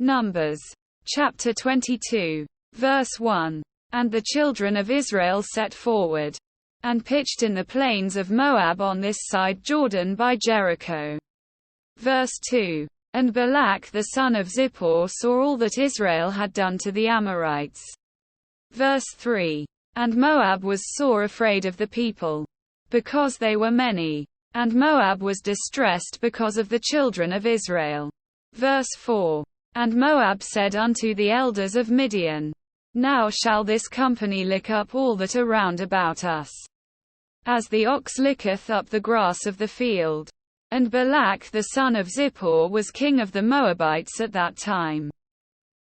Numbers. Chapter 22. Verse 1. And the children of Israel set forward, and pitched in the plains of Moab on this side Jordan by Jericho. Verse 2. And Balak the son of Zippor saw all that Israel had done to the Amorites. Verse 3. And Moab was sore afraid of the people, because they were many. And Moab was distressed because of the children of Israel. Verse 4. And Moab said unto the elders of Midian, Now shall this company lick up all that are round about us, as the ox licketh up the grass of the field. And Balak the son of Zippor was king of the Moabites at that time.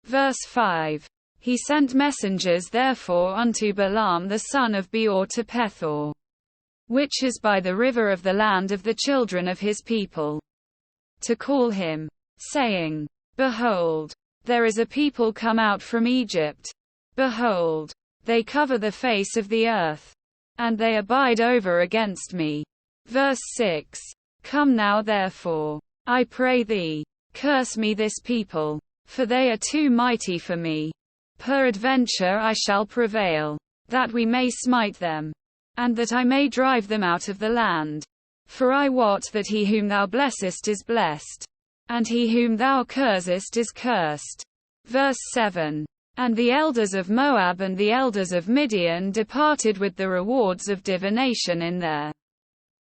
Verse 5. He sent messengers therefore unto Balaam the son of Beor to Pethor, which is by the river of the land of the children of his people, to call him, saying, Behold, there is a people come out from Egypt. Behold, they cover the face of the earth, and they abide over against me. Verse 6. Come now therefore, I pray thee, curse me this people, for they are too mighty for me. Peradventure I shall prevail, that we may smite them, and that I may drive them out of the land. For I wot that he whom thou blessest is blessed, and he whom thou cursest is cursed. Verse 7. And the elders of Moab and the elders of Midian departed with the rewards of divination in their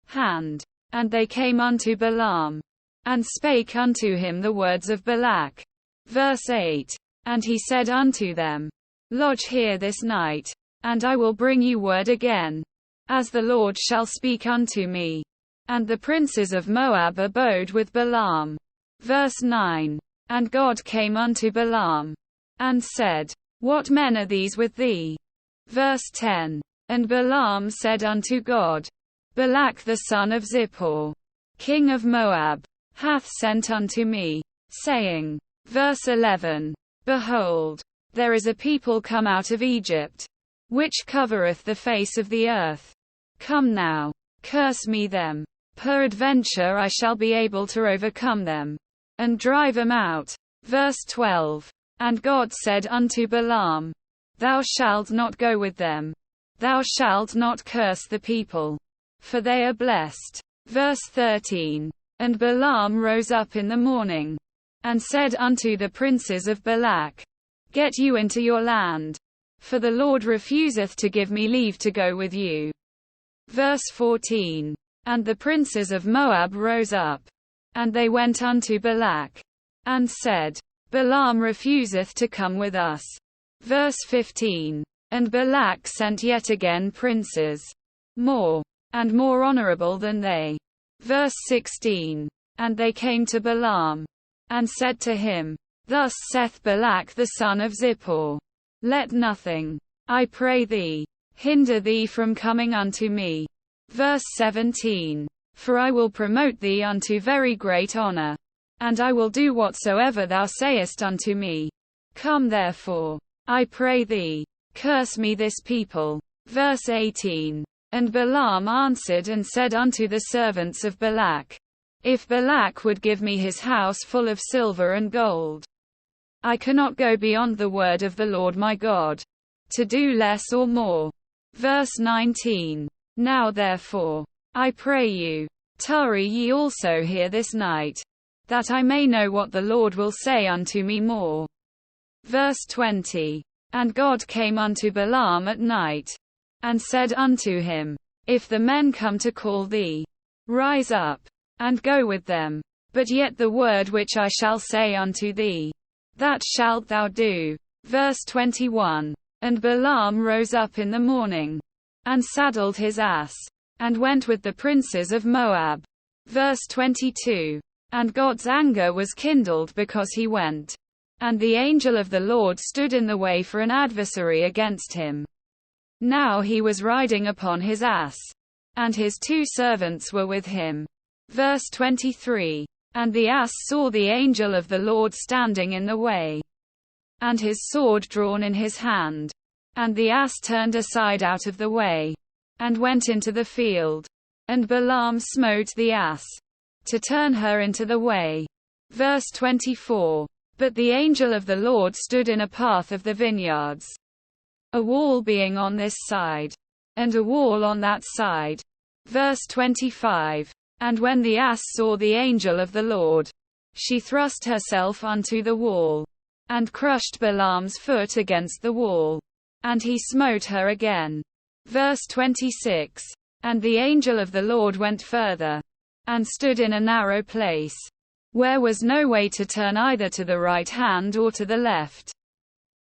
hand. And they came unto Balaam, and spake unto him the words of Balak. Verse 8. And he said unto them, Lodge here this night, and I will bring you word again, as the Lord shall speak unto me. And the princes of Moab abode with Balaam. Verse 9. And God came unto Balaam, and said, What men are these with thee? Verse 10. And Balaam said unto God, Balak the son of Zippor, king of Moab, hath sent unto me, saying. Verse 11. Behold, there is a people come out of Egypt, which covereth the face of the earth. Come now, curse me them. Peradventure I shall be able to overcome them, and drive them out. Verse 12. And God said unto Balaam, Thou shalt not go with them. Thou shalt not curse the people, for they are blessed. Verse 13. And Balaam rose up in the morning, and said unto the princes of Balak, Get you into your land, for the Lord refuseth to give me leave to go with you. Verse 14. And the princes of Moab rose up, and they went unto Balak, and said, Balaam refuseth to come with us. Verse 15. And Balak sent yet again princes, more and more honorable than they. Verse 16. And they came to Balaam, and said to him, Thus saith Balak the son of Zippor, Let nothing, I pray thee, hinder thee from coming unto me. Verse 17. For I will promote thee unto very great honor, and I will do whatsoever thou sayest unto me. Come therefore, I pray thee, curse me this people. Verse 18. And Balaam answered and said unto the servants of Balak, If Balak would give me his house full of silver and gold, I cannot go beyond the word of the Lord my God, to do less or more. Verse 19. Now therefore, I pray you, tarry ye also here this night, that I may know what the Lord will say unto me more. Verse 20. And God came unto Balaam at night, and said unto him, If the men come to call thee, rise up, and go with them. But yet the word which I shall say unto thee, that shalt thou do. Verse 21. And Balaam rose up in the morning, and saddled his ass, and went with the princes of Moab. Verse 22. And God's anger was kindled because he went, and the angel of the Lord stood in the way for an adversary against him. Now he was riding upon his ass, and his 2 servants were with him. Verse 23. And the ass saw the angel of the Lord standing in the way, and his sword drawn in his hand. And the ass turned aside out of the way, and went into the field. And Balaam smote the ass, to turn her into the way. Verse 24. But the angel of the Lord stood in a path of the vineyards, a wall being on this side, and a wall on that side. Verse 25. And when the ass saw the angel of the Lord, she thrust herself unto the wall, and crushed Balaam's foot against the wall, and he smote her again. Verse 26. And the angel of the Lord went further, and stood in a narrow place, where was no way to turn either to the right hand or to the left.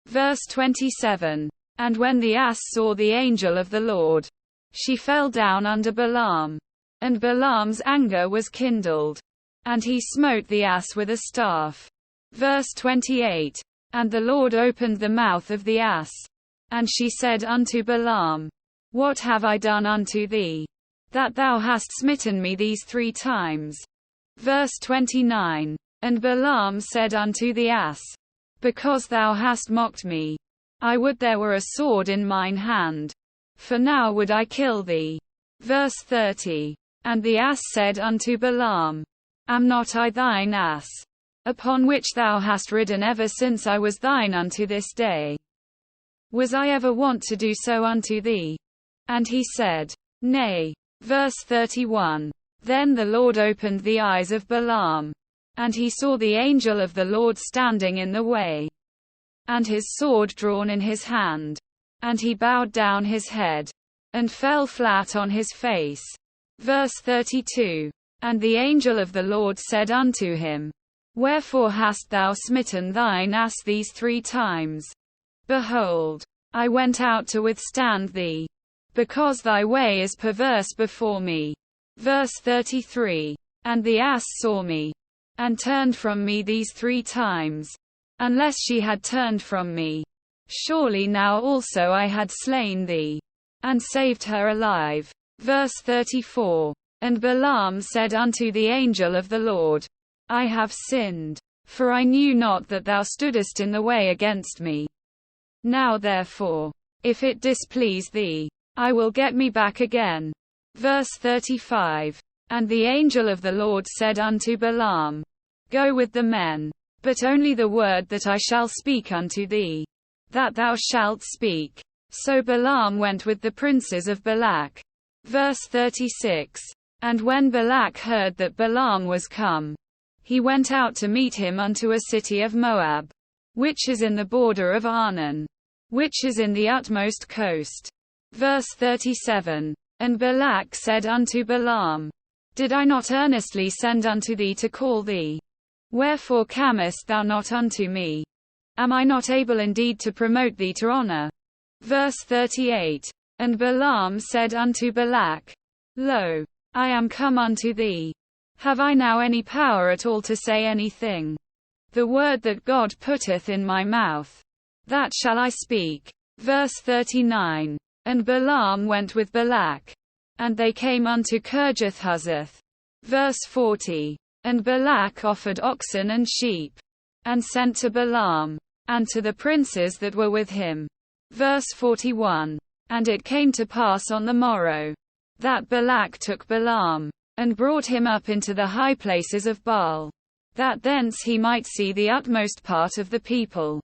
Verse 27. And when the ass saw the angel of the Lord, she fell down under Balaam, and Balaam's anger was kindled, and he smote the ass with a staff. Verse 28. And the Lord opened the mouth of the ass, and she said unto Balaam, What have I done unto thee, that thou hast smitten me these 3 times? Verse 29. And Balaam said unto the ass, Because thou hast mocked me, I would there were a sword in mine hand, for now would I kill thee. Verse 30. And the ass said unto Balaam, Am not I thine ass, upon which thou hast ridden ever since I was thine unto this day? Was I ever wont to do so unto thee? And he said, Nay. Verse 31. Then the Lord opened the eyes of Balaam, and he saw the angel of the Lord standing in the way, and his sword drawn in his hand. And he bowed down his head, and fell flat on his face. Verse 32. And the angel of the Lord said unto him, Wherefore hast thou smitten thine ass these 3 times? Behold, I went out to withstand thee, because thy way is perverse before me. Verse 33. And the ass saw me, and turned from me these 3 times. Unless she had turned from me, surely now also I had slain thee, and saved her alive. Verse 34. And Balaam said unto the angel of the Lord, I have sinned, for I knew not that thou stoodest in the way against me. Now therefore, if it displease thee, I will get me back again. Verse 35. And the angel of the Lord said unto Balaam, Go with the men, but only the word that I shall speak unto thee, that thou shalt speak. So Balaam went with the princes of Balak. Verse 36. And when Balak heard that Balaam was come, he went out to meet him unto a city of Moab, which is in the border of Arnon, which is in the utmost coast. Verse 37. And Balak said unto Balaam, Did I not earnestly send unto thee to call thee? Wherefore camest thou not unto me? Am I not able indeed to promote thee to honor? Verse 38. And Balaam said unto Balak, Lo, I am come unto thee. Have I now any power at all to say anything? The word that God putteth in my mouth, that shall I speak. Verse 39. And Balaam went with Balak, and they came unto Kirjath-huzoth. Verse 40. And Balak offered oxen and sheep, and sent to Balaam, and to the princes that were with him. Verse 41. And it came to pass on the morrow, that Balak took Balaam, and brought him up into the high places of Baal, that thence he might see the utmost part of the people.